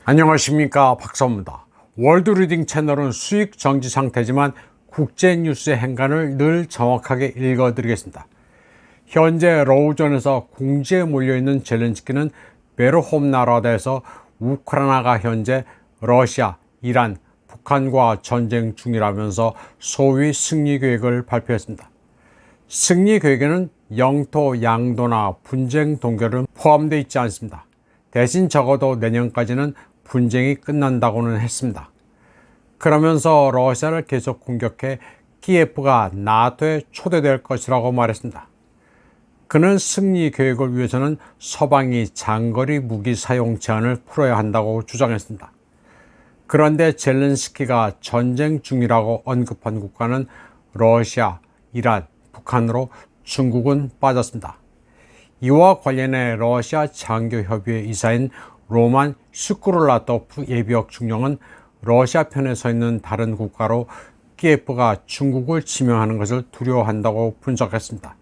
안녕하십니까, 박사입니다. 월드리딩 채널은 수익 정지 상태지만 국제 뉴스의 행간을 늘 정확하게 읽어드리겠습니다. 현재 러우전에서 궁지에 몰려있는 젤렌스키는 베르홈나라다에서 우크라이나가 현재 러시아, 이란, 북한과 전쟁 중이라면서 소위 승리 계획을 발표했습니다. 승리 계획에는 영토 양도나 분쟁 동결은 포함되어 있지 않습니다. 대신 적어도 내년까지는 분쟁이 끝난다고는 했습니다. 그러면서 러시아를 계속 공격해 키예프가 나토에 초대될 것이라고 말했습니다. 그는 승리 계획을 위해서는 서방이 장거리 무기 사용 제한을 풀어야 한다고 주장했습니다. 그런데 젤렌스키가 전쟁 중이라고 언급한 국가는 러시아, 이란, 북한으로 중국은 빠졌습니다. 이와 관련해 러시아 장교협의회 이사인 로만 슈크룰라토프 예비역 중령은 러시아 편에 서 있는 다른 국가로 키예프가 중국을 지명하는 것을 두려워한다고 분석했습니다.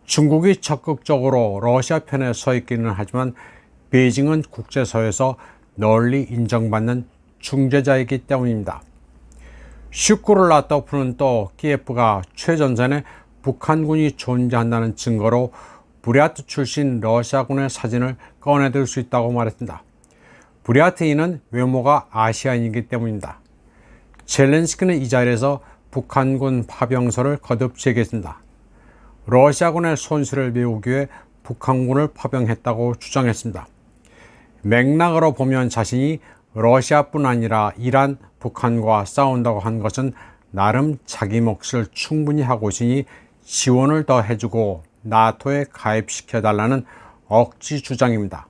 중국이 적극적으로 러시아 편에 서 있기는 하지만 베이징은 국제사회에서 널리 인정받는 중재자이기 때문입니다. 슈크룰라토프는 또 키예프가 최전선에 북한군이 존재한다는 증거로 부랴트 출신 러시아군의 사진을 꺼내들 수 있다고 말했습니다. 부랴트인은 외모가 아시아인이기 때문입니다. 젤렌스키는 이 자리에서 북한군 파병서를 거듭 제기했습니다. 러시아군의 손실을 메우기 위해 북한군을 파병했다고 주장했습니다. 맥락으로 보면 자신이 러시아뿐 아니라 이란, 북한과 싸운다고 한 것은 나름 자기 몫을 충분히 하고 있으니 지원을 더 해주고 나토에 가입시켜달라는 억지 주장입니다.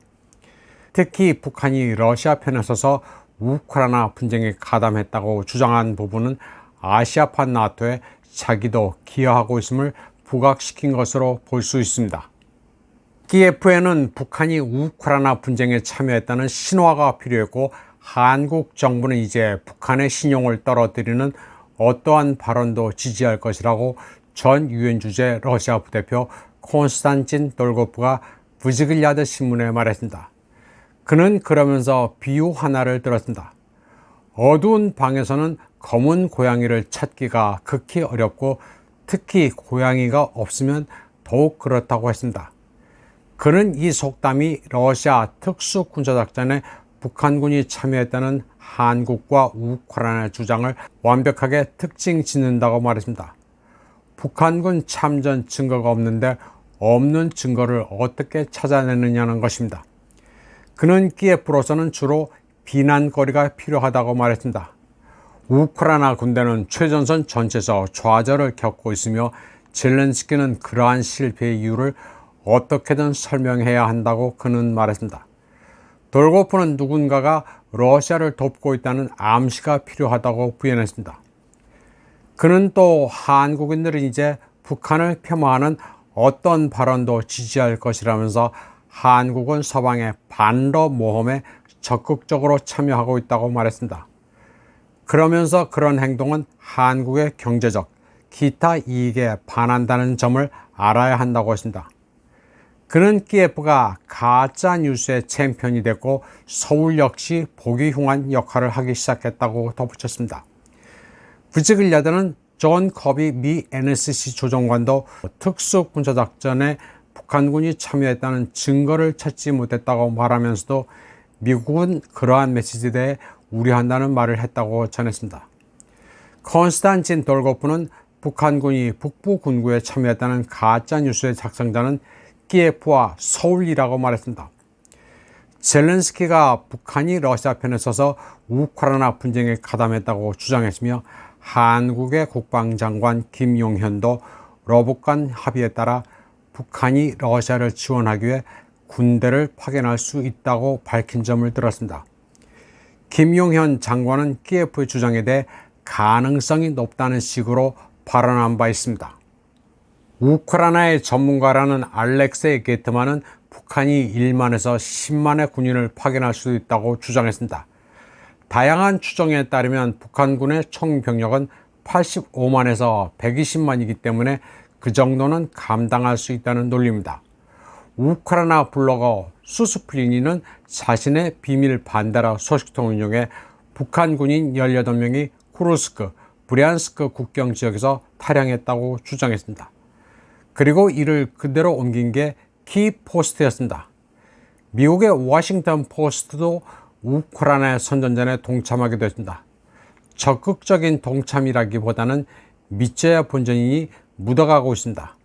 특히 북한이 러시아 편에 서서 우크라이나 분쟁에 가담했다고 주장한 부분은 아시아판 나토에 자기도 기여하고 있음을 부각시킨 것으로 볼 수 있습니다. 키예프에는 북한이 우크라이나 분쟁에 참여했다는 신화가 필요했고 한국 정부는 이제 북한의 신용을 떨어뜨리는 어떠한 발언도 지지할 것이라고 전 유엔 주재 러시아 부대표 콘스탄틴 돌고프가 브즈글야드 신문에 말했습니다. 그는 그러면서 비유 하나를 들었습니다. 어두운 방에서는 검은 고양이를 찾기가 극히 어렵고 특히 고양이가 없으면 더욱 그렇다고 했습니다. 그는 이 속담이 러시아 특수군사작전에 북한군이 참여했다는 한국과 우크라이나의 주장을 완벽하게 특징 짓는다고 말했습니다. 북한군 참전 증거가 없는데 없는 증거를 어떻게 찾아내느냐는 것입니다. 그는 키예프로서는 주로 비난거리가 필요하다고 말했습니다. 우크라이나 군대는 최전선 전체에서 좌절을 겪고 있으며 젤렌스키는 그러한 실패의 이유를 어떻게든 설명해야 한다고 그는 말했습니다. 돌고프는 누군가가 러시아를 돕고 있다는 암시가 필요하다고 부연했습니다. 그는 또 한국인들은 이제 북한을 폄하하는 어떤 발언도 지지할 것이라면서 한국은 서방의 반러 모험에 적극적으로 참여하고 있다고 말했습니다. 그러면서 그런 행동은 한국의 경제적, 기타 이익에 반한다는 점을 알아야 한다고 했습니다. 그는 키예프가 가짜 뉴스의 챔피언이 됐고 서울 역시 보기 흉한 역할을 하기 시작했다고 덧붙였습니다. 브즈글야드는 존 커비 미 NSC 조정관도 특수군사작전에 북한군이 참여했다는 증거를 찾지 못했다고 말하면서도 미국은 그러한 메시지에 대해 우려한다는 말을 했다고 전했습니다. 콘스탄틴 돌고프는 북한군이 북부 군구에 참여했다는 가짜 뉴스의 작성자는 키예프와 서울이라고 말했습니다. 젤렌스키가 북한이 러시아 편에 서서 우크라이나 분쟁에 가담했다고 주장했으며 한국의 국방장관 김용현도 러북간 합의에 따라 북한이 러시아를 지원하기 위해 군대를 파견할 수 있다고 밝힌 점을 들었습니다. 김용현 장관은 키예프의 주장에 대해 가능성이 높다는 식으로 발언한 바 있습니다. 우크라이나의 전문가라는 알렉세이 게트만은 북한이 1만에서 10만의 군인을 파견할 수 있다고 주장했습니다. 다양한 추정에 따르면 북한군의 총 병력은 85만에서 120만이기 때문에 그 정도는 감당할 수 있다는 논리입니다. 우크라이나 블로거 수스플리니는 자신의 비밀 반대라 소식통을 이용해 북한 군인 18명이 쿠르스크, 브리안스크 국경 지역에서 탈영했다고 주장했습니다. 그리고 이를 그대로 옮긴 게 키포스트였습니다. 미국의 워싱턴 포스트도 우크라이나 선전전에 동참하기도 했습니다. 적극적인 동참이라기보다는 믿져야 본전이니 묻어가고 있습니다.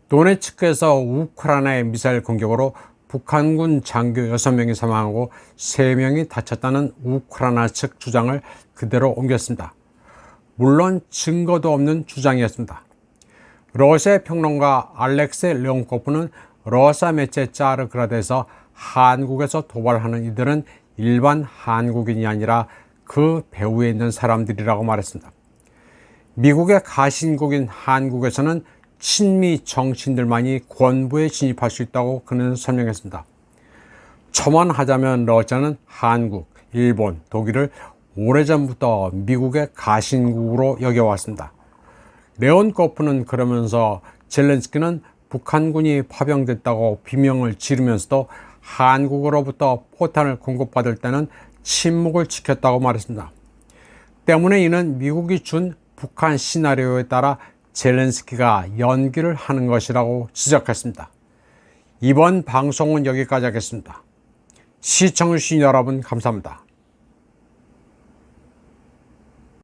도네츠크에서 우크라이나의 미사일 공격으로 북한군 장교 6명이 사망하고 3명이 다쳤다는 우크라이나 측 주장을 그대로 옮겼습니다. 물론 증거도 없는 주장이었습니다. 러시아 평론가 알렉세이 레온코프는 러시아 매체 짜르그라드에서 한국에서 도발하는 이들은 일반 한국인이 아니라 그 배후에 있는 사람들이라고 말했습니다. 미국의 가신국인 한국에서는 친미 정치인들만이 권부에 진입할 수 있다고 그는 설명했습니다. 첨언하자면 러시아는 한국, 일본, 독일을 오래전부터 미국의 가신국으로 여겨왔습니다. 레온코프는 그러면서 젤렌스키는 북한군이 파병됐다고 비명을 지르면서도 한국으로부터 포탄을 공급받을 때는 침묵을 지켰다고 말했습니다. 때문에 이는 미국이 준 북한 시나리오에 따라 젤렌스키가 연기를 하는 것이라고 지적했습니다. 이번 방송은 여기까지 하겠습니다. 시청해주신 여러분 감사합니다.